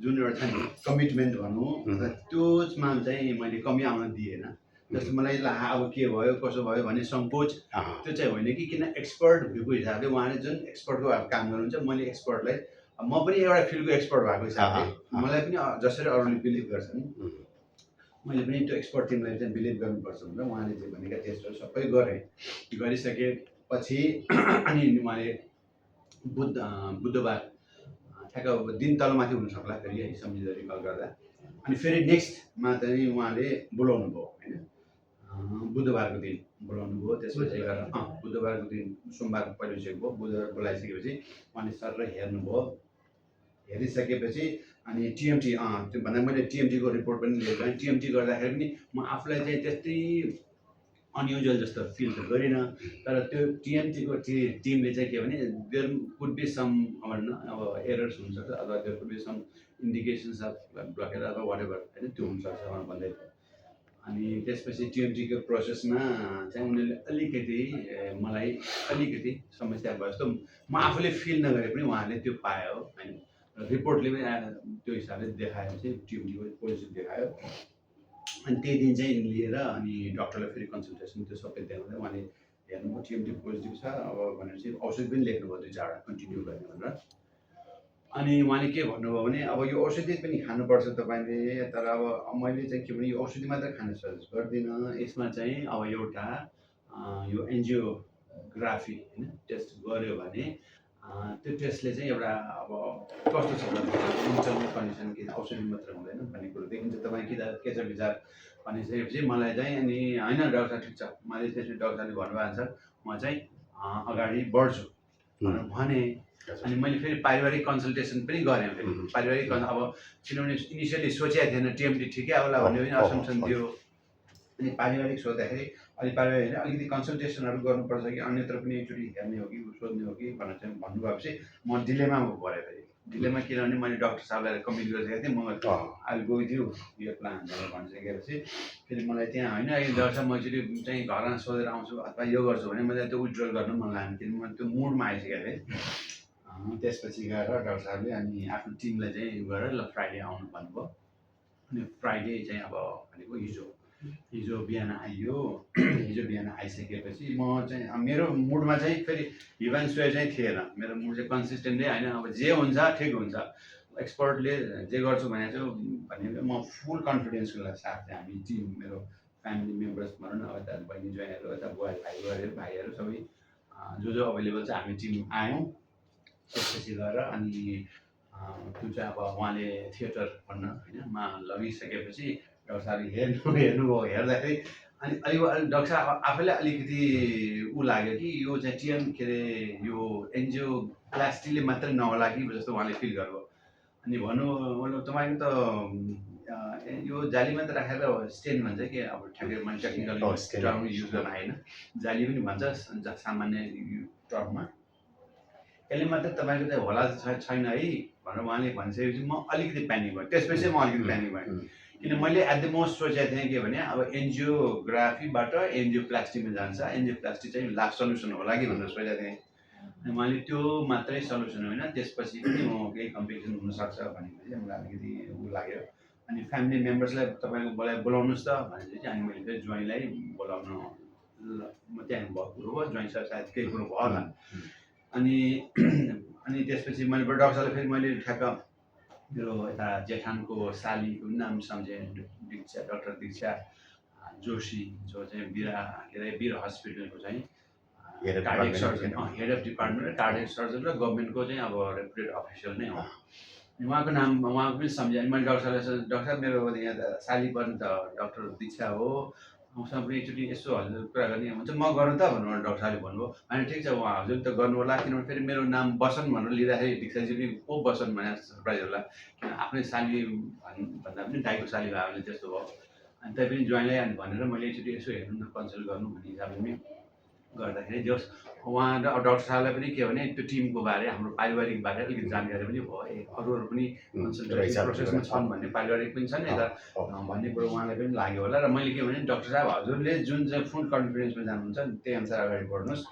जुन एउटा छ नि कमिटमेन्ट भनौँ त्यसमा चाहिँ मैले कमी आउन दिएन। जस्तो मलाई ला अब के भयो कसो भयो भन्ने सङ्कोच त्यो चाहिँ होइन कि किन एक्सपर्ट भ्यूको हिसाबले उहाँले जुन एक्सपर्टको काम गर्नुहुन्छ मैले एक्सपर्टलाई म पनि एउटा फिल्डको एक्सपर्ट भएको हिसाबले मलाई पनि जसरी अरूले बिलिभ गर्छन् मैले पनि त्यो एक्सपर्ट टिमलाई चाहिँ बिलिभ गर्नुपर्छ भनेर उहाँले जे भनेका टेस्टहरू सबै गरिसकेपछि अनि उहाँले बुधबार ठ्याक्क दिन तलमाथि हुन सक्ला फेरि है सम्झिँदै कल गर्दा अनि फेरि नेक्स्टमा चाहिँ उहाँले बोलाउनु भयो होइन बुधबारको दिन बोलाउनु भयो। त्यसपछि गरेर बुधबारको दिन सोमबार परिसकेको भयो। बुधबार बोलाइसकेपछि उहाँले सरलाई हेर्नुभयो। हेरिसकेपछि अनि टिएमटी त्यो भन्दा मैले टिएमटीको रिपोर्ट पनि लिएको अनि टिएमटी गर्दाखेरि पनि म आफूलाई चाहिँ त्यस्तै अनयुजुअल जस्तो फिल त गरिनँ। तर त्यो टिएमटीको टिमले चाहिँ के भने देयर कुड बी सम अब एरर्स हुनसक्छ अथवा there could be some indications of blockage अथवा वाट एभर होइन त्यो हुनसक्छ भनेर भन्दै थियो। अनि त्यसपछि टिएमटीको प्रोसेसमा चाहिँ उनीहरूले अलिकति मलाई अलिकति समस्या भयो जस्तो म आफूले फिल नगरे पनि उहाँहरूले त्यो पायो होइन। रिपोर्टले पनि त्यो हिसाबले देखायो चाहिँ टिएमटीको पोजिटिभ देखायो। अनि त्यही दिन चाहिँ लिएर अनि डक्टरलाई फेरि कन्सल्टेसन त्यो सबै देखाउँदा उहाँले हेर्नुभयो टिएमटी पोजिटिभ छ अब भनेर चाहिँ औषधि पनि लेख्नुभयो 2-4 कन्टिन्यू गर्ने भनेर। अनि उहाँले के भन्नुभयो भने अब यो औषधि पनि खानुपर्छ तपाईँले तर अब मैले चाहिँ के भने यो औषधि मात्र खान सजेस्ट गर्दिनँ। यसमा चाहिँ अब एउटा यो एन्जियोग्राफी होइन टेस्ट गऱ्यो भने त्यो टेस्टले चाहिँ एउटा अब कस्तो छ इन्टरनल कन्डिसन कि औषधि मात्र हुँदैन भन्ने कुरो देखिन्छ। तपाईँ के छ विचार भनिसकेपछि मलाई चाहिँ अनि होइन डाक्टर साहब ठिक छ मैले त्यसपछि डाक्टर साहबले भन्नुभएको अनुसार म चाहिँ अगाडि बढ्छु भनेर भने। अनि मैले फेरि पारिवारिक कन्सल्टेसन पनि गरेँ फेरि पारिवारिक अब किनभने इनिसियली सोचेको थिएन टिएमटी ठिकै होला भन्ने पनि असम्सन थियो। अनि पारिवारिक सोद्धाखेरि अलि पारिवारिक अलिकति कन्सल्टेसनहरू गर्नुपर्छ कि अन्यत्र पनि एकचोटि हेर्ने हो कि सोध्ने हो कि भनेर चाहिँ भन्नुभएपछि म डिलेमामा परेँ फेरि। डिलेमा किनभने मैले डाक्टर साहबलाई कमिट गरिसकेको थिएँ म I will go with you यो प्लान भनेर भनिसकेपछि फेरि मलाई त्यहाँ होइन डाक्टर साहब म एकचोटि चाहिँ घरमा सोधेर आउँछु अथवा यो गर्छु भने मैले त्यो विथड्रल गर्नु मन लागेन किनभने म त्यो मुडमा आइसकेको थिएँ। त्यसपछि गएर डाक्टर साहबले अनि आफ्नो टिमलाई चाहिँ गरेर ल फ्राइडे आउनु भन्नुभयो। अनि फ्राइडे चाहिँ अब भनेको हिजो बिहान आइयो। हिजो बिहान आइसकेपछि म चाहिँ मेरो मुडमा चाहिँ फेरि हिवान्सुय चाहिँ थिएन। मेरो मुड चाहिँ कन्सिस्टेन्टली होइन अब जे हुन्छ ठिक हुन्छ एक्सपर्टले जे गर्छु भनेको छु भने म फुल कन्फिडेन्सको साथ चाहिँ हामी टिम मेरो फ्यामिली मेम्बर्स भनौँ न यता बहिनी ज्वाइँहरू यता बुवा भाइहरू सबै जो अभाइलेबल छ हामी टिम आयौँ। त्यसपछि गएर अनि त्यो चाहिँ अब उहाँले थिएटर भन्न होइनमा लगिसकेपछि डाक्टर साहबले हेर्नुभयो। हेर्दाखेरि अनि अलिक डाक्टर साहब आफैलाई अलिकति लाग्यो कि यो चाहिँ टिएम के अरे यो एन्जियोप्लास्टीले मात्रै नहोला कि जस्तो उहाँले फिल गर्नुभयो। अनि भन्नु तपाईँको त यो जालीमा त राखेर स्टेन भन्छ कि अब ठ्याक्कै मैले टेक्निकल टर्म युज गर्न आएन जाली पनि भन्छ सामान्य टर्ममा यसले मात्रै तपाईँको चाहिँ होला छैन है भनेर उहाँले भनिसकेपछि म अलिकति प्यानिक भएँ। त्यसपछि म अलिकति प्यानिक भएँ किन मैले एट द मोस्ट सोचेको थिएँ के भने अब एन्जियोग्राफीबाट एन्जियोप्लास्टीमा जान्छ एन्जियोप्लास्टी चाहिँ लास्ट सल्युसन होला कि भनेर सोचेको थिएँ। अनि उहाँले त्यो मात्रै सल्युसन होइन त्यसपछि पनि म केही कम्प्लिकेसन हुनसक्छ भनेपछि मलाई अलिकति लाग्यो। अनि फ्यामिली मेम्बर्सलाई तपाईँको बोलाउनुहोस् त भनेपछि चाहिँ अनि मैले चाहिँ ज्वाइँलाई बोलाउन त्यहाँ भएको कुरो हो ज्वाइँ सर सायद केही कुरो भयो होला। अनि त्यसपछि मैले डाक्टर साहबलाई फेरि मैले ठ्याक्क मेरो यता जेठानको सालीको नाम सम्झेँ दीक्षा डाक्टर दीक्षा जोशी जो चाहिँ वीर हस्पिटलको चाहिँ cardiac surgeon head of department cardiac surgeon र गभर्मेन्टको चाहिँ अब रेपुटेड अफिसियल नै हो। उहाँको नाम उहाँको पनि सम्झेँ। अनि मैले डाक्टर साहब मेरो यहाँ साली पर्ने त डाक्टर दीक्षा हो उसँग पनि एकचोटि यसो हजुर कुरा गर्ने हुन्छ म गरौँ त भन्नु डाक्टर साहबले भन्नुभयो। अनि ठिक छ उहाँ हजुर त गर्नु होला किनभने फेरि मेरो नाम बसन् भनेर लिँदाखेरि दीक्षाजी पनि को बसन् भने सरप्राइज होला किन आफ्नै साली भन्दा पनि दाइको साली भयो भने त्यस्तो भयो। अनि त्यही पनि ज्वाइँलाई अनि भनेर मैले एकचोटि यसो हेर्नु न कन्सल्ट गर्नु भन्ने हिसाबले पनि गर्दाखेरि जस उहाँ र डाक्टर साहबलाई पनि के भने त्यो टिमको बारे हाम्रो पारिवारिक बारे अलिकति जानकारी पनि भयो अरूहरू पनि कन्सल्टेसन प्रोसेसमा छन् भन्ने पारिवारिक पनि छन् यता भन्ने कुरो उहाँलाई पनि लाग्यो होला। र मैले के भने डाक्टर साहब हजुरले जुन चाहिँ फुल कन्फिडेन्समा जानुहुन्छ त्यही अनुसार अगाडि बढ्नुहोस्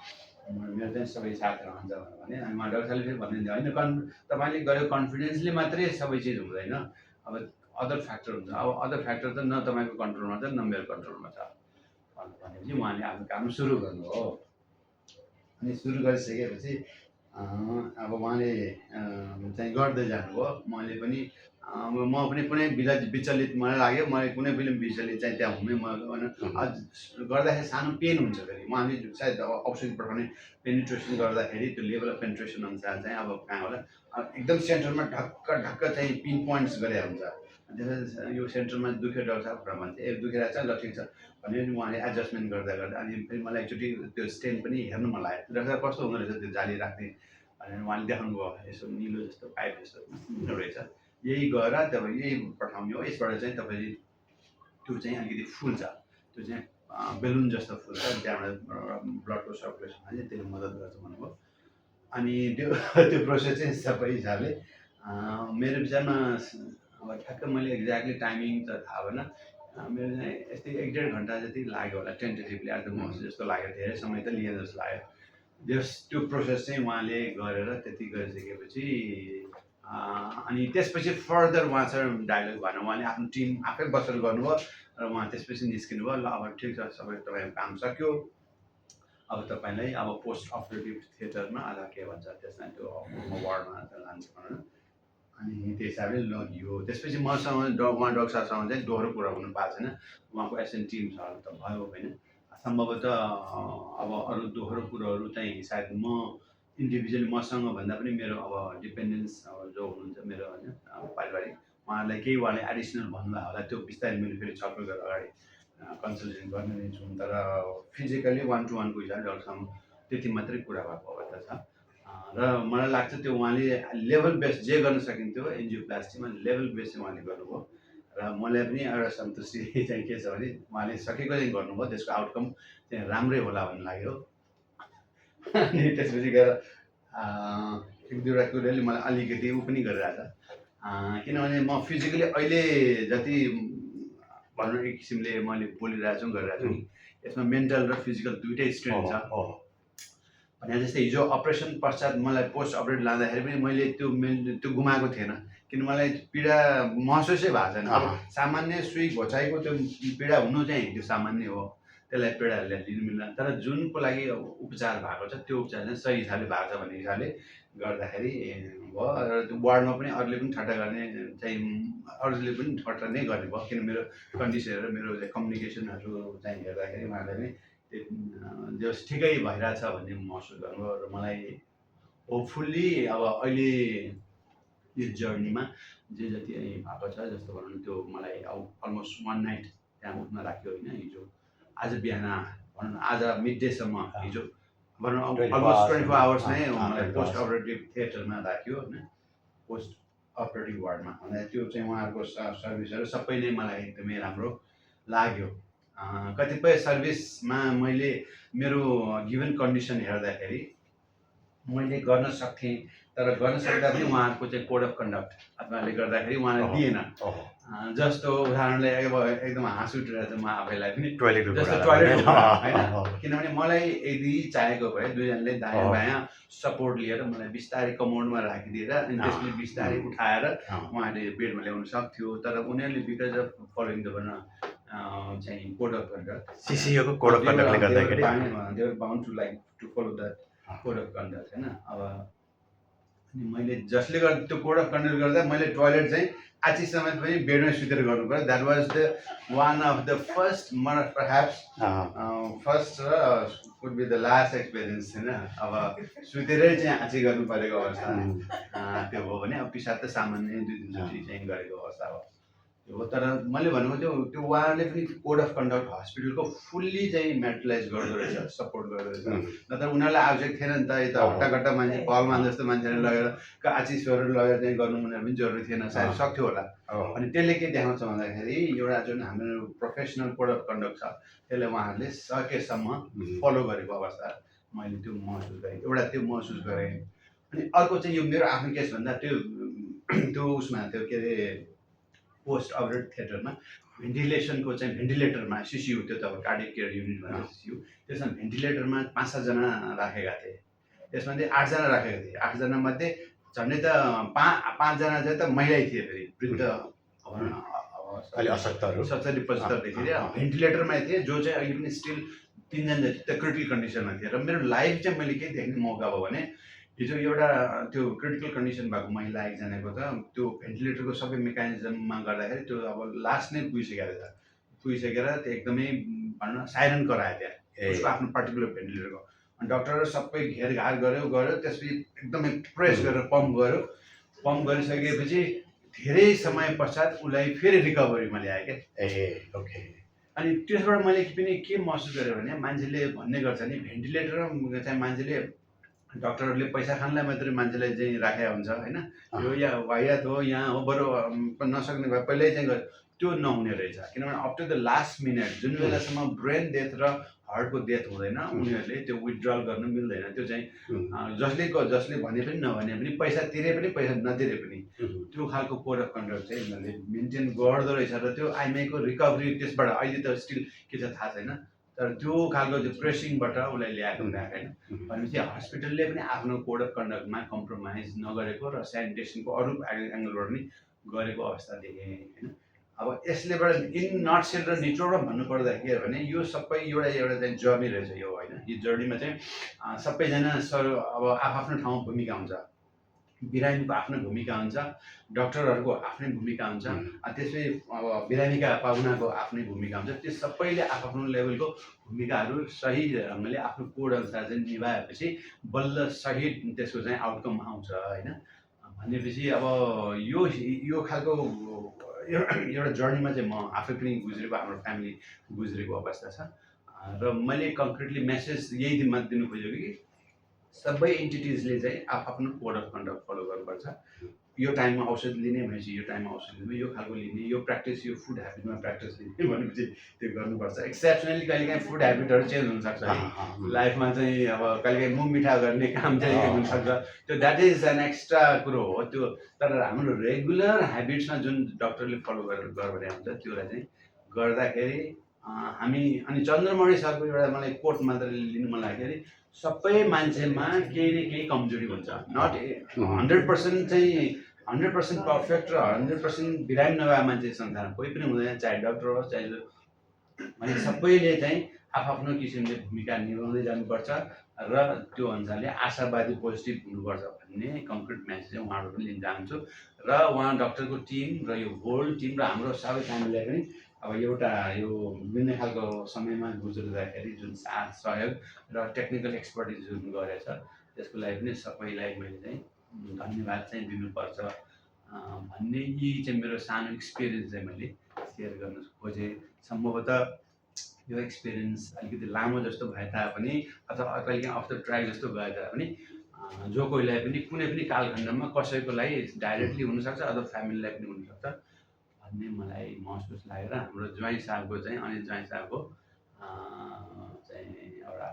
मेरो चाहिँ सबै साथ रहन्छ भने अनि उहाँ डाक्टर साहबले फेरि भन्नुहुन्थ्यो होइन तपाईँले गरेको कन्फिडेन्सले मात्रै सबै चिज हुँदैन, अब अदर फ्याक्टर हुन्छ, अब अदर फ्याक्टर त न तपाईँको कन्ट्रोलमा छ न मेरो कन्ट्रोलमा छ भनेपछि उहाँले आफ्नो काम सुरु गर्नुभयो। अनि सुरु गरिसकेपछि अब उहाँले चाहिँ गर्दै जानुभयो। मैले पनि म पनि कुनै विचलित मलाई लाग्यो, मैले कुनै पनि विचलित चाहिँ त्यहाँ हुनै गर्दाखेरि सानो पेन हुन्छ। फेरि उहाँले सायद औषधि पठाउने पेनिट्रेसन गर्दाखेरि त्यो लेभल अफ पेनिट्रेसन अनुसार चाहिँ अब कहाँ होला एकदम सेन्टरमा ढक्क ढक्क चाहिँ पिन पोइन्ट्स गरे हुन्छ। त्यसपछि यो सेन्टरमा दुख्यो डाक्टर साहब भनेर भन्छ, ए दुखिरहेको छ, ल ठिक छ भने उहाँले एडजस्टमेन्ट गर्दा गर्दा अनि फेरि मलाई एकचोटि त्यो स्टेन पनि हेर्नु मन लाग्यो, डाक्टर साहब कस्तो हुँदो रहेछ त्यो जाली राख्ने भनेर उहाँले देखाउनु भयो। यसो निलो जस्तो पाइप जस्तो हुँदो रहेछ, यही गएर तपाईँ यही पठाउने हो, यसबाट चाहिँ तपाईँले त्यो चाहिँ अलिकति फुल्छ, त्यो चाहिँ बेलुन जस्तो फुल्छ, त्यहाँबाट ब्लडको सर्कुलेसनमा चाहिँ त्यसले मद्दत गर्छ भन्नुभयो। अनि त्यो प्रोसेस चाहिँ सबै हिसाबले मेरो विचारमा अब ठ्याक्क मैले एक्ज्याक्टली टाइमिङ त थाहा भएन, मेरो चाहिँ यस्तै 1-1.5 घन्टा जति लाग्यो होला टेन्टेटिभली, आज म जस्तो लाग्यो, धेरै समय त लिएन जस्तो लाग्यो। त्यो प्रोसेस चाहिँ उहाँले गरेर त्यति गरिसकेपछि अनि त्यसपछि फर्दर उहाँसँग डायलग भएन, उहाँले आफ्नो टिम आफै बसेर गर्नुभयो र उहाँ त्यसपछि निस्किनु भयो। ल अब ठिक छ, सबै तपाईँको काम सक्यो, अब तपाईँलाई अब पोस्ट अपरेटिभ थिएटरमा अथवा के भन्छ त्यसलाई त्यो वार्डमा लान्छ भनेर अनि त्यो हिसाबले लगियो। त्यसपछि मसँग उहाँ डाक्टर साहबसँग चाहिँ दोहोरो कुरा हुनु पाएको छैन, उहाँको एसएन टिम छ त भयो होइन। सम्भवतः अब अरू दोहोरो कुरोहरू चाहिँ सायद म इन्डिभिजुअली मसँग भन्दा पनि मेरो अब डिपेन्डेन्स जो हुनुहुन्छ मेरो होइन पारिवारिक, उहाँहरूलाई केही उहाँले एडिसनल भन्नुभयो होला, त्यो बिस्तारै मैले फेरि छलफल गरेर अगाडि कन्सल्टेसन गर्ने नै छु। तर फिजिकली 1-to-1 को हिसाबले डाक्टरसँग त्यति मात्रै कुरा भएको अवस्था छ र मलाई लाग्छ त्यो उहाँले लेभल बेस जे गर्न सकिन्थ्यो एन्जियोप्लास्टीमा लेभल बेस चाहिँ उहाँले गर्नुभयो र मलाई पनि एउटा सन्तुष्टि चाहिँ के छ भने उहाँले सकेको चाहिँ गर्नुभयो, त्यसको आउटकम चाहिँ राम्रै होला भन्ने लाग्यो। अनि त्यसपछि गएर 1-2वटा कुराले मलाई अलिकति ऊ पनि गरिरहेछ, किनभने म फिजिकली अहिले जति भनौँ एक किसिमले मैले बोलिरहेको छु गरिरहेको छु, यसमा मेन्टल र फिजिकल दुइटै स्ट्रेन छ। भने जस्तै हिजो अपरेसन पश्चात मलाई पोस्ट अपरेट लाँदाखेरि पनि मैले त्यो गुमाएको थिएन, किन मलाई पीडा महसुसै भएको छैन। सामान्य सुई घोचाइको त्यो पीडा हुनु चाहिँ त्यो सामान्य हो, त्यसलाई पीडाहरूले लिनु मिल्दैन, तर जुनको लागि उपचार भएको छ त्यो उपचार चाहिँ सही हिसाबले भएको छ भन्ने हिसाबले गर्दाखेरि भयो। र त्यो वार्डमा पनि अरूले पनि ठट्टा गर्ने चाहिँ अरूले पनि ठट्टा नै गर्ने भयो, किन मेरो कन्डिसन र मेरो कम्युनिकेसनहरू चाहिँ हेर्दाखेरि उहाँहरूले पनि जस ठिकै भइरहेछ भन्ने महसुस गर्नुभयो। र मलाई होपफुल्ली अब अहिले यो जर्नीमा जे जति भएको छ जस्तो भनौँ त्यो मलाई अलमोस्ट 1 नाइट त्यहाँ उठ्न राख्यो होइन। हिजो आज बिहान भनौँ आज मिडडेसम्म हिजो भनौँ अलमोस्ट 24 आवर्स नै मलाई पोस्ट अपरेटिभ थिएटरमा राख्यो होइन, पोस्ट अपरेटिभ वार्डमा। भन्दा त्यो चाहिँ उहाँहरूको सर्भिसहरू सबै नै मलाई एकदमै राम्रो लाग्यो। कतिपय सर्भिसमा मैले मेरो गिभन कन्डिसन हेर्दाखेरि मैले गर्न सक्थेँ, तर गर्न सक्दा पनि उहाँहरूको चाहिँ कोड अफ कन्डक्ट अथवाले गर्दाखेरि उहाँले दिएन। जस्तो उदाहरणले अब एकदम हाँस उठिरहेको छ म आफैलाई पनि, जस्तो टोयलेट होइन, किनभने मलाई यदि चाहेको भए दुईजनाले दायाँ बायाँ सपोर्ट लिएर मलाई बिस्तारै कमाउन्डमा राखिदिएर अनि त्यसले बिस्तारै उठाएर उहाँले बेडमा ल्याउनु सक्थ्यो। तर उनीहरूले बिकज अफ फलोइङ द चाहिँ कोड अफ कन्डक्ट, सिसिओको कोड अफ कन्डक्टले गर्दाखेरि they were bound to follow the code of conduct होइन। अब अनि मैले जसले गर्दा त्यो कोड अफ कन्डक्ट गर्दा मैले टोयलेट चाहिँ आची समेत पनि बेडमै सुतेर गर्नु पर्यो। That was the one of the first perhaps first र could be the last experience होइन। अब सुतेरै चाहिँ आची गर्नु परेको अवस्था त्यो हो भने, अब पिसाब त सामान्य 2-3 चाहिँ गरेको अवस्था हो त्यो हो। तर मैले भनेको त्यो उहाँहरूले पनि कोड अफ कन्डक्ट हस्पिटलको फुल्ली चाहिँ मेटलाइज गर्दो रहेछ, सपोर्ट गर्दो रहेछ। नत्र उनीहरूलाई आवश्यक थिएन नि त, यता हट्टाकट्टा मान्छे पहलमान जस्तो मान्छेहरू लगेर आचिसहरू लगेर चाहिँ गर्नु उनीहरू पनि जरुरी थिएन, सायद सक्थ्यो होला। अनि त्यसले के देखाउँछ भन्दाखेरि एउटा जुन हाम्रो प्रोफेसनल कोड अफ कन्डक्ट छ त्यसलाई उहाँहरूले सकेसम्म फलो गरेको अवस्था मैले त्यो महसुस गरेँ, एउटा त्यो महसुस गरेँ। अनि अर्को चाहिँ यो मेरो आफ्नो केस भन्दा त्यो उसमा त्यो के अरे पोस्ट अपरेटिभ थिएटरमा भेन्टिलेसनको चाहिँ भेन्टिलेटरमा सिसियु त्यो त अब कार्डियक केयर युनिट भन्छ सिसियु त्यसमा भेन्टिलेटरमा 5-7 जना राखेका थिए त्यसमा चाहिँ 8 जना राखेका थिए 8 जना मध्ये झन्डै त 5 जना चाहिँ त महिला थिए फेरि वृद्ध अलि अशक्तहरू 70-75 देखि भेन्टिलेटरमा थिए जो चाहिँ अहिले पनि स्टिल 3 जना जति त क्रिटिकल कन्डिसनमा थिए र मेरो लाइफ चाहिँ मैले के देख्ने मौका भयो भने हिजो एउटा त्यो क्रिटिकल कन्डिसन भएको महिला एकजनाको त त्यो भेन्टिलेटरको सबै मेकानिजममा गर्दाखेरि त्यो अब लास्ट नै पुगिसकेर त्यो एकदमै भनौँ न साइरन करायो त्यहाँ उसको आफ्नो पर्टिकुलर भेन्टिलेटरको अनि डक्टरहरू सबै घेरघार गऱ्यो त्यसपछि एकदमै प्रेस गरेर पम्प गरिसकेपछि धेरै समय पश्चात उसलाई फेरि रिकभरीमा ल्यायो क्या ओके अनि त्यसबाट मैले पनि के महसुस गरेँ भने मान्छेले भन्ने गर्छ नि भेन्टिलेटर चाहिँ मान्छेले डक्टरहरूले पैसा खानलाई मात्रै मान्छेलाई चाहिँ राखेको हुन्छ होइन यो या वाहियात हो यहाँ हो बरु नसक्ने भए पहिल्यै चाहिँ त्यो नहुने रहेछ किनभने up to the last minute जुन बेलासम्म ब्रेन डेथ र हार्टको डेथ हुँदैन उनीहरूले त्यो विथड्रल गर्न मिल्दैन त्यो चाहिँ जसले भने पनि नभने पनि पैसा तिरे पनि पैसा नतिरे पनि त्यो खालको कोड अफ कन्डक्ट चाहिँ उनीहरूले मेन्टेन गर्दो रहेछ र त्यो आइमाईको रिकभरी त्यसबाट अहिले त स्टिल के छ थाहा छैन तर त्यो खालको त्यो प्रेसिङबाट उसलाई ल्याएको हुँदैन होइन भनेपछि हस्पिटलले पनि आफ्नो कोड अफ कन्डक्टमा कम्प्रोमाइज नगरेको र सेनिटेसनको अरू एङ्गलबाट पनि गरेको अवस्था देखेँ होइन अब यसलेबाट इन नटसेल र निचोडमा भन्नुपर्दा के भने यो सबै एउटा चाहिँ जर्नी रहेछ यो होइन यो जर्नीमा चाहिँ सबैजना अब आफ्नो ठाउँमा भूमिका हुन्छ बिरामीको आफ्नो भूमिका हुन्छ डक्टरहरूको आफ्नै भूमिका हुन्छ त्यसपछि अब बिरामीका पाहुनाको आफ्नै भूमिका हुन्छ त्यो सबैले आफ्नो लेभलको भूमिकाहरू सही ढङ्गले आफ्नो कोड अनुसार चाहिँ निभाएपछि बल्ल सही त्यसको चाहिँ आउटकम आउँछ होइन भनेपछि अब यो खालको एउटा जर्नीमा चाहिँ म आफै पनि गुज्रेको हाम्रो फ्यामिली गुज्रेको अवस्था छ र मैले कन्क्रिटली मेसेज यही दिनु खोजेको कि सबै एन्टिटिजले चाहिँ आफ्नो कोड अफ कन्डक्ट फलो गर्नुपर्छ यो टाइममा औषध लिने भनेपछि यो टाइममा औषध लिने यो खालको लिने यो प्र्याक्टिस यो फुड ह्याबिटमा प्र्याक्टिस लिने भनेपछि त्यो गर्नुपर्छ एक्सेप्सनली कहिलेकाहीँ फुड ह्याबिटहरू चेन्ज हुनसक्छ लाइफमा चाहिँ अब कहिलेकाहीँ मुख मिठा गर्ने काम चाहिँ हुनसक्छ त्यो द्याट इज एन एक्स्ट्रा कुरो हो त्यो तर हाम्रो रेगुलर ह्याबिट्समा जुन डक्टरले फलो गरेर गर्ने हुन्छ त्यसलाई चाहिँ गर्दाखेरि हामी अनि चन्द्रमणि सरको एउटा मलाई कोट मात्र लिनु मन लाग्दाखेरि सबै मान्छेमा केही न केही कमजोरी हुन्छ नट 100% चाहिँ 100% पर्फेक्ट र 100% बिरामी नभए मान्छे संसारमा कोही पनि हुँदैन चाहे डक्टर होस् चाहे भने सबैले चाहिँ आफ्नो किसिमले भूमिका निभाउँदै जानुपर्छ र त्यो अनुसारले आशावादी पोजिटिभ हुनुपर्छ भन्ने कङ्क्रिट म्यासेज चाहिँ उहाँहरू पनि लिन चाहन्छु र उहाँ डक्टरको टिम र यो होल टिम र हाम्रो सबै फ्यामिलीलाई पनि अब एउटा यो विभिन्न खालको समयमा गुज्रिँदाखेरि जुन साथ सहयोग र टेक्निकल एक्सपर्टिज जुन गरेछ त्यसको लागि पनि सबैलाई मैले चाहिँ धन्यवाद चाहिँ दिनुपर्छ भन्ने यी चाहिँ मेरो सानो एक्सपिरियन्स चाहिँ मैले सेयर गर्न खोजेँ सम्भवतः यो एक्सपिरियन्स अलिकति लामो जस्तो भए तापनि अथवा कहिलेकाहीँ अफ द ट्र्याक जस्तो गए तापनि जो कोहीलाई पनि कुनै पनि कालखण्डमा कसैको लागि डाइरेक्टली हुनसक्छ अथवा फ्यामिलीलाई पनि हुनसक्छ भन्ने मलाई महसुस लागेर हाम्रो ज्वाइँ साहबको चाहिँ अनिल ज्वाइँ साहबको चाहिँ एउटा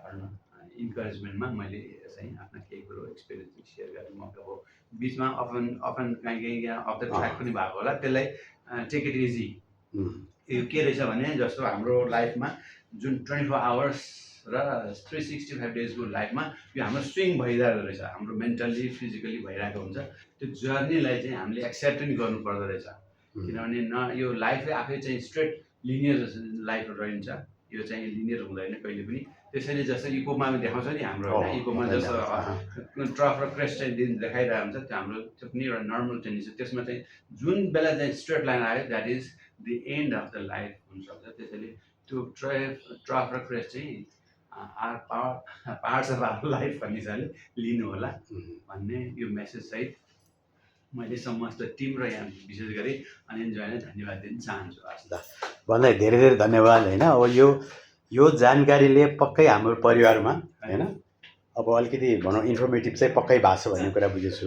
इन्करेजमेन्टमा मैले चाहिँ आफ्नो केही कुरो एक्सपिरियन्स सेयर गर्ने मौका हो बिचमा अफन कहीँ अफ द ट्र्याक पनि भएको होला त्यसलाई टेक इट इजी यो के रहेछ भने जस्तो हाम्रो लाइफमा जुन 24 आवर्स र 365 डेजको लाइफमा यो हाम्रो स्विङ भइरहेको रहेछ हाम्रो मेन्टल्ली फिजिकली भइरहेको हुन्छ त्यो जर्नीलाई चाहिँ हामीले एक्सेप्ट पनि गर्नुपर्दो रहेछ किनभने यो लाइफै आफै चाहिँ स्ट्रेट लिनियर लाइफ रहन्छ यो चाहिँ लिनियर हुँदैन कहिले पनि त्यसैले जस्तो इकोमा देखाउँछ नि हाम्रो होइन इकोमा जस्तो ट्रफ र क्रेस्ट चाहिँ देखाइरहेको हुन्छ त्यो हाम्रो त्यो पनि एउटा नर्मल टेन्डेन्सी त्यसमा चाहिँ जुन बेला चाहिँ स्ट्रेट लाइन आयो that is the and of the life हुनसक्छ त्यसैले त्यो ट्रफ र क्रेस्ट चाहिँ पार्ट्स अफ आवर लाइफ भन्ने हिसाबले लिनु होला भन्ने यो मेसेज सहित मैले समस्त टिम र यहाँ विशेष गरी अनिल ज्वाइँलाई धन्यवाद दिन चाहन्छु भन्दै धेरै धेरै धन्यवाद होइन अब यो जानकारीले पक्कै हाम्रो परिवारमा होइन अब अलिकति भनौँ इन्फर्मेटिभ चाहिँ पक्कै भएको छ भन्ने कुरा बुझेछु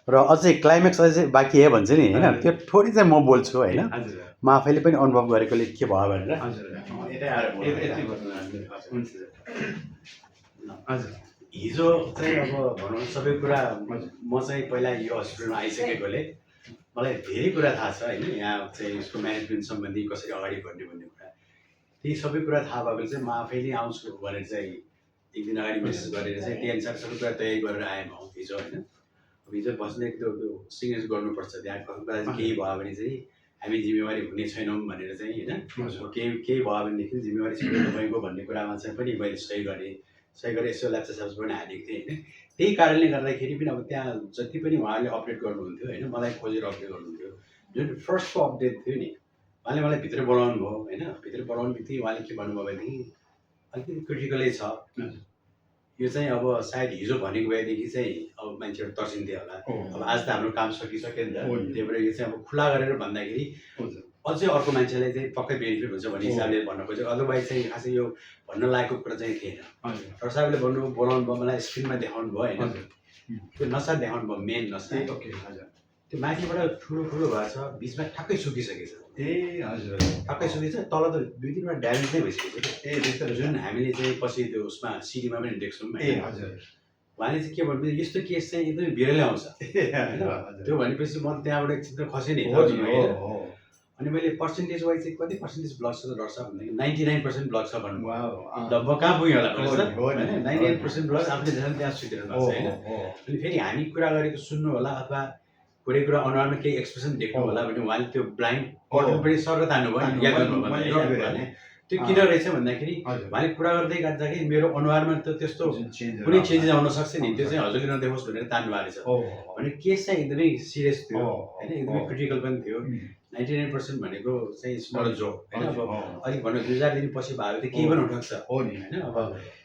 र अझै क्लाइमेक्स अझै बाँकी है भन्छ नि होइन त्यो थोरै चाहिँ म बोल्छु होइन म आफैले पनि अनुभव गरेकोले के भयो भनेर हजुर हिजो चाहिँ अब भनौँ सबै कुरा म चाहिँ पहिला यो हस्पिटलमा आइसकेकोले मलाई धेरै कुरा थाहा छ होइन यहाँ चाहिँ यसको म्यानेजमेन्ट सम्बन्धी कसरी अगाडि बढ्ने भन्ने कुरा त्यही सबै कुरा थाहा भएपछि चाहिँ म आफै नै आउँछु भनेर चाहिँ एक दिन अगाडि मेसेज गरेर चाहिँ त्यही अनुसार सबै कुरा तयारी गरेर आएँ म हिजो होइन अब हिजो बस्ने त्यो सिग्नेचर गर्नुपर्छ त्यहाँ कता केही भयो भने चाहिँ हामी जिम्मेवारी हुने छैनौँ भनेर चाहिँ होइन केही भयो भनेदेखि जिम्मेवारी छैन तपाईँको भन्ने कुरामा चाहिँ पनि मैले सही गरेँ यसो ल्याप्चा स्याप्स पनि हालेको थिएँ होइन त्यही कारणले गर्दाखेरि पनि अब त्यहाँ जति पनि उहाँले अपडेट गर्नुहुन्थ्यो होइन मलाई खोजेर अपडेट गर्नुहुन्थ्यो जुन फर्स्टको अपडेट थियो नि उहाँले मलाई भित्र बोलाउनु भयो होइन भित्र बोलाउनु बित्तिकै उहाँले के भन्नुभयो भनेदेखि अलिकति क्रिटिकलै छ यो चाहिँ अब सायद हिजो भनेको भएदेखि चाहिँ अब मान्छेहरू तर्सिन्थ्यो होला अब आज त हाम्रो काम सकिसक्यो नि त त्यही भएर यो चाहिँ अब खुला गरेर भन्दाखेरि अझै अर्को मान्छेलाई चाहिँ पक्कै बेनिफिट हुन्छ भन्ने हिसाबले भन्न खोज्यो अदरवाइज चाहिँ खासै यो भन्न लागेको कुरा चाहिँ थिएन डाक्टर साहबले बोलाउनु भयो मलाई स्क्रिनमा देखाउनु भयो होइन त्यो नसा देखाउनु भयो मेन नसा त्यो माथिबाट ठुलो ठुलो भएको छ बिचमा ठ्याक्कै सुकिसकेको छ ठ्याक्कै सुकिन्छ तल त 2-3 ड्यामेज नै भइसकेको छ त्यस्तो जुन हामीले चाहिँ पछि त्यो उसमा सिडीमा पनि देख्छौँ उहाँले चाहिँ के भन्नु यस्तो केस चाहिँ एकदमै बिरलै आउँछ त्यो भनेपछि म त्यहाँबाट एकछिन त खसेँ नि अनि मैले पर्सेन्टेज वाइज चाहिँ कति पर्सेन्टेज ब्लक छ त डर छ भन्दाखेरि 99% ब्लक छ भन्नुभयो ल म कहाँ पुग्यो होला होइन 98% ब्लक आफूले झन् त्यहाँ सुतिरहनु भएको छ होइन अनि फेरि हामी कुरा गरेको सुन्नु होला अथवा कुनै कुरा अनुहारमा केही एक्सप्रेसन देख्नु होला भने उहाँले त्यो ब्लाइन्ड कर्टन पनि सर तान्नुभयो याद गर्नुभयो भने त्यो किन रहेछ भन्दाखेरि उहाँले कुरा गर्दै गर्दाखेरि मेरो अनुहारमा त त्यस्तो कुनै चेन्जेस आउन सक्छ नि त्यो चाहिँ हजुरले नदेखोस् भनेर तान्नु भएको रहेछ भने केस चाहिँ एकदमै सिरियस थियो होइन एकदमै क्रिटिकल पनि थियो 99% भनेको चाहिँ स्मल जोक होइन अब अलिक भन्नु 2-4 दिन पछि भयो भने केही पनि हुनसक्छ होइन अब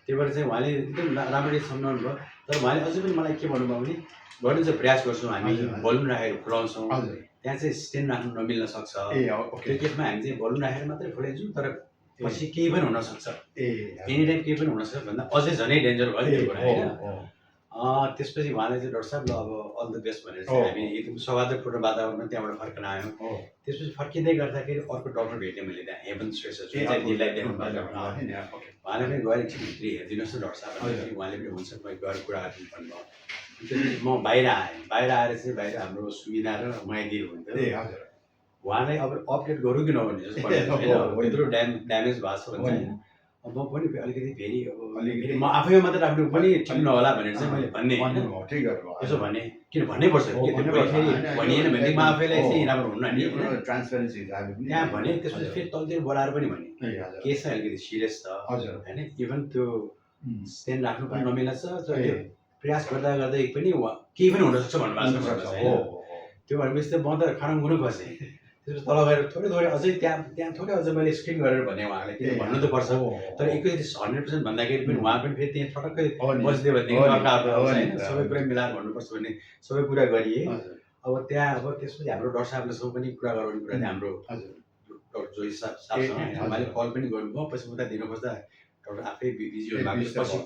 त्यही भएर चाहिँ उहाँले एकदम राम्ररी सम्झाउनु भयो तर उहाँले अझै पनि मलाई के भन्नुभयो भने गर्नु चाहिँ प्रयास गर्छौँ हामी बलुन राखेर फुलाउँछौँ त्यहाँ चाहिँ स्ट्यान्ड राख्नु नमिल्न सक्छ त्यो केसमा हामी चाहिँ बलुन राखेर मात्रै फुलाइदिन्छौँ तर पछि केही पनि हुनसक्छ एनी टाइम केही पनि हुनसक्छ भन्दा अझै झनै डेन्जर भयो त्यो कुरा होइन त्यसपछि उहाँलाई चाहिँ डाक्टर साहब ल अब अल द बेस्ट भनेर चाहिँ हामी एकदम सौहार्दपूर्ण वातावरणमा त्यहाँबाट फर्कन आयौँ त्यसपछि फर्किँदै गर्दाखेरि अर्को डक्टर भेटेँ मैले त्यहाँ हेभन स्ट्रेसर जुन चाहिँ दिदीलाई देख्नु भएको उहाँले पनि गएर एकछिन भित्री हेरिदिनुहोस् न डाक्टर साहब उहाँले पनि हुन्छ म गएर कुरा गर्नु भन्नुभयो त्यसपछि म बाहिर आएँ बाहिर आएर चाहिँ बाहिर हाम्रो सुविधा र माइदिर हुन्थ्यो उहाँलाई अब अपडेट गरौँ कि नभने जस्तो त्यत्रो ड्यामेज भएको छ भने अब म पनि अलिकति फेरि अब अलिकति म आफैमा मात्रै राख्नु पनि ठिक नहोला भनेर चाहिँ मैले भन्ने त्यसो भने किन भन्नैपर्छ कि त्यो फेरि भनिएन भने म आफैलाई चाहिँ राम्रो हुन्न नि ट्रान्सपेरेन्सी त्यहाँ भने त्यसपछि फेरि तलतिर बोलाएर पनि भने केस चाहिँ अलिकति सिरियस छ होइन इभन त्यो स्ट्यान्ड राख्नु पनि नमिल्छ प्रयास गर्दा गर्दै पनि केही पनि हुनसक्छ भन्नुभएको छ त्यो भनेपछि त म त खराङुनु खसेँ त्यसपछि तल गएर थोरै अझै त्यहाँ थोरै अझै मैले स्क्रिन गरेर भने उहाँलाई किन भन्नु त पर्छ तर एकैचोटि 100% भन्दाखेरि पनि उहाँ पनि फेरि त्यहाँ फटक्कै बस्दियो भनेदेखि होइन सबै कुरा मिलाएर भन्नुपर्छ भन्ने सबै कुरा गरिए अब त्यहाँ अब त्यसपछि हाम्रो डाक्टर साहबलेसँग पनि कुरा गराउने कुरा थियो हाम्रो डाक्टर जोशी साहबसँग उहाँले कल पनि गर्नुभयो पछि उता दिन खोज्दा डाक्टर आफै बिजी हुनुभएको पछि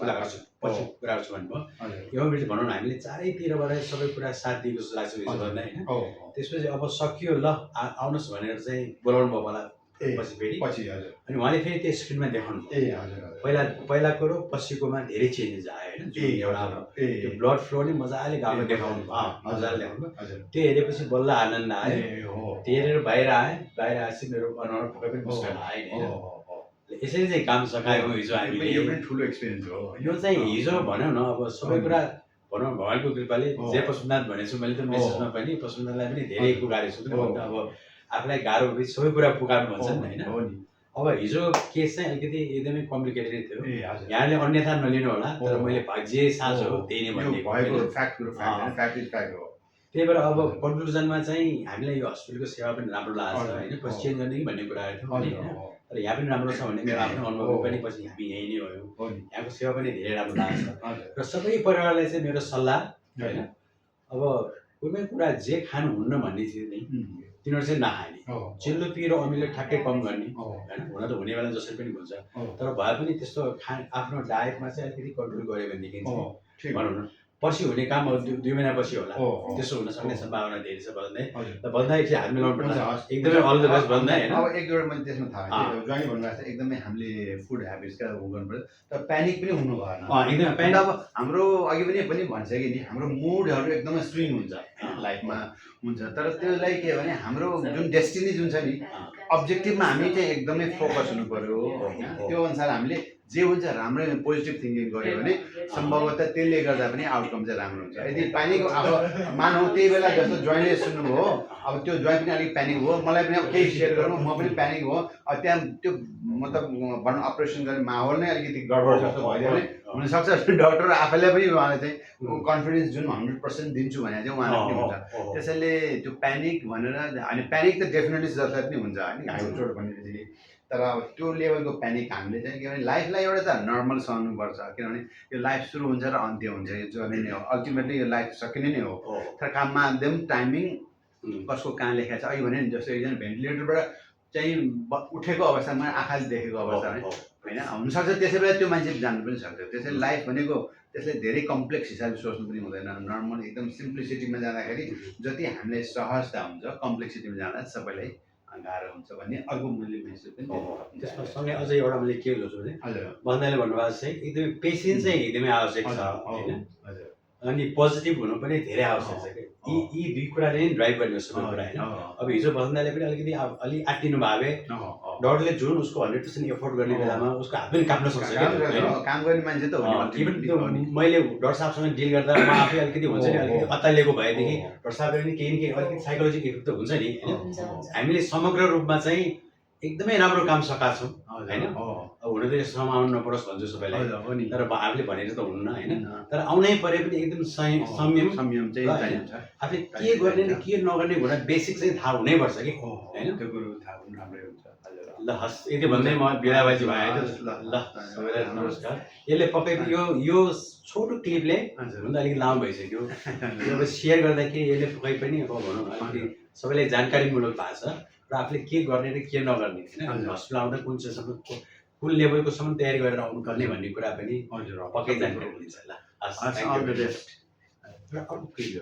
कुरा गर्छु भन्नुभयो यो बिच भनौँ न हामीले चारैतिरबाट सबै कुरा साथ दिएको जस्तो लाग्छ हिजो गर्दा होइन त्यसपछि अब सकियो ल आउनुहोस् भनेर चाहिँ बोलाउनु भयो मलाई पछि फेरि अनि उहाँले फेरि त्यो स्क्रिनमा देखाउनु पहिलाको र पछिकोमा धेरै चेन्जेस आयो होइन एउटा त्यो ब्लड फ्लो नै मजाले गएको देखाउनु भयो मजाले देखाउनु त्यो हेरेपछि बल्ल आनन्द आयो त्यो हेरेर बाहिर आएपछि मेरो अनुहार पक्कै पनि मुस्कान आयो यसरी चाहिँ काम सकायो हिजो हामीले यो पनि ठुलो एक्सपिरियन्स हो यो चाहिँ हिजो भनौँ न अब सबै कुरा भनौँ भगवान्को कृपाले जे पशुपतिनाथ भनेको छु मैले त मेसेजमा पनि पशुपतिनाथलाई पनि धेरै पुकारेको छु किनभने अब आफूलाई गाह्रो सबै कुरा पुकार्नु भन्छ नि होइन अब हिजो केस चाहिँ अलिकति एकदमै कम्प्लिकेटेड थियो यहाँले अन्यथा नलिनु होला तर मैले जे साँझ हो त्यही नै भनेको त्यही भएर अब कन्क्लुजनमा चाहिँ हामीलाई यो हस्पिटलको सेवा पनि राम्रो लागेको छ होइन पछि चेन्ज गर्ने कि भन्ने कुराहरू थियो होइन तर यहाँ पनि राम्रो छ भने मेरो आफ्नो अनुभव पनि पछि हामी यहीँ नै भयौँ यहाँको सेवा पनि धेरै राम्रो लागेको छ र सबै परिवारलाई चाहिँ मेरो सल्लाह होइन अब कुनै कुरा जे खानुहुन्न भन्ने चिज नै तिनीहरू चाहिँ नखाने चिल्लो पिरो अमिलो ठ्याक्कै कम गर्ने होइन हुन त हुने बेला जसरी पनि हुन्छ तर भए पनि त्यस्तो आफ्नो डायटमा चाहिँ अलिकति कन्ट्रोल गऱ्यो भनेदेखि चाहिँ भनौँ न पर्सि हुने काम अब 2 महिनापछि होला हो, हो। त्यसो हुन सक्ने सम्भावना धेरै छ भन्दै हजुर। त भन्दाखेरि हात मिलाउनु पर्छ हस्। एकदमै अल द बेस्ट भन्दै हैन अब एक दुईवटा मैले त्यसमा थाहा ज्वाइन भन्नुभएको छ एकदमै हामीले फुड ह्याबिट्सका उ गर्नु पर्यो तर प्यानिक पनि हुनु भएन एकदमै अन्त प्यानिक अब हाम्रो अघि पनि भनिसकेँ नि हाम्रो मुडहरू एकदमै स्विङ हुन्छ लाइफमा हुन्छ तर त्यसलाई के भने हाम्रो जुन डेस्टिनी जुन छ नि अब्जेक्टिभमा हामी चाहिँ एकदमै फोकस हुनु पर्यो होइन त्यो अनुसार हामीले जे हुन्छ राम्रै पोजिटिभ थिङ्किङ गऱ्यो भने सम्भवतः त्यसले गर्दा पनि आउटकम चाहिँ राम्रो हुन्छ यदि प्यानिक अब मानौ त्यही बेला जस्तो जोइनले सुन्नुभयो अब त्यो जोइन पनि अलिक प्यानिक हो मलाई पनि अब केही सेयर गरौँ म पनि प्यानिक हो अब त्यहाँ त्यो मतलब भनौँ अपरेसन गर्ने माहौल नै अलिकति गडबड जस्तो भइदियो भने हुनसक्छ डक्टर आफैलाई पनि उहाँले चाहिँ कन्फिडेन्स जुन 100% दिन्छु भने चाहिँ उहाँलाई पनि हुन्छ त्यसैले त्यो प्यानिक भनेर अनि प्यानिक त डेफिनेटली जसलाई पनि हुन्छ होइन घाइचोट भनेपछि तर अब त्यो लेभलको प्यानिक हामीले चाहिँ के भने लाइफलाई एउटा त नर्मल सहनुपर्छ किनभने यो लाइफ सुरु हुन्छ र अन्त्य हुन्छ यो जर्नी नै हो अल्टिमेटली यो लाइफ सकिने नै हो तर काममा एकदम टाइमिङ कसको कहाँ लेखेको छ अघि भने नि जस्तो एकजना भेन्टिलेटरबाट चाहिँ उठेको अवस्थामा आँखाले देखेको अवस्था होइन हुनसक्छ त्यसै बेला त्यो मान्छे जानु पनि सक्छ त्यसैले लाइफ भनेको त्यसले धेरै कम्प्लेक्स हिसाबले सोच्नु पनि हुँदैन नर्मल एकदम सिम्प्लिसिटीमा जाँदाखेरि जति हामीलाई सहजता हुन्छ कम्प्लेक्सिटीमा जाँदा सबैलाई गाह्रो हुन्छ भन्ने अर्को मूल्य महसुस पनि त्यसमा सँगै अझै एउटा मैले के गर्छु भने हजुर भन्दाले भन्नुभएको चाहिँ एकदमै पेसेन्स चाहिँ एकदमै आवश्यक छ होइन हजुर अनि पोजिटिभ हुनु पनि धेरै आवश्यक छ कि यी दुई कुराले नै ड्राइभ गर्ने हो सबै कुरा होइन अब हिजो बसन्दाले पनि अलिकति अलि आत्तिनु भए डरले जुन उसको 100% एफोर्ट गर्ने बेलामा उसको हात पनि काट्न सक्छ काम गर्ने मान्छे त हो इभन त्यो मैले डक्टर साहबसँग डिल गर्दा म आफै अलिकति हुन्छ नि अलिकति अत्तालिएको भएदेखि डक्टर साहबले पनि केही न केही अलिकति साइकोलोजिकल इफेक्ट त हुन्छ नि होइन हामीले समग्र रूपमा चाहिँ एकदमै राम्रो काम सकाएको छौँ होइन अब हुन त यो श्रम आउनु नपरोस् भन्छु सबैलाई तर आफूले भनेर त हुन्न होइन तर आउनै परे पनि एकदम संयम चाहिँ चाहिन्छ आफूले के गर्ने र के नगर्ने कुरा बेसिक चाहिँ थाहा हुनैपर्छ कि होइन त्यो कुरो थाहा हुनु राम्रै हुन्छ ल हस् यति भन्दै म बिदाबाजी भयो ल सबैलाई नमस्कार यसले पक्कै यो छोटो क्लिपले हुन त अलिकति लामो भइसक्यो अब सेयर गर्दा के यसले पक्कै पनि अब भनौँ अलिकति सबैलाई जानकारीमूलक भएको छ र आफूले के गर्ने र के नगर्ने होइन हस्पिटल आउँदा कुन चाहिँसम्म कुन लेभलकोसम्म तयारी गरेर आउनुपर्ने भन्ने कुरा पनि हजुर पक्कै जानकारी हुन्छ ल हस् अल द बेस्ट र अर्को क्लिप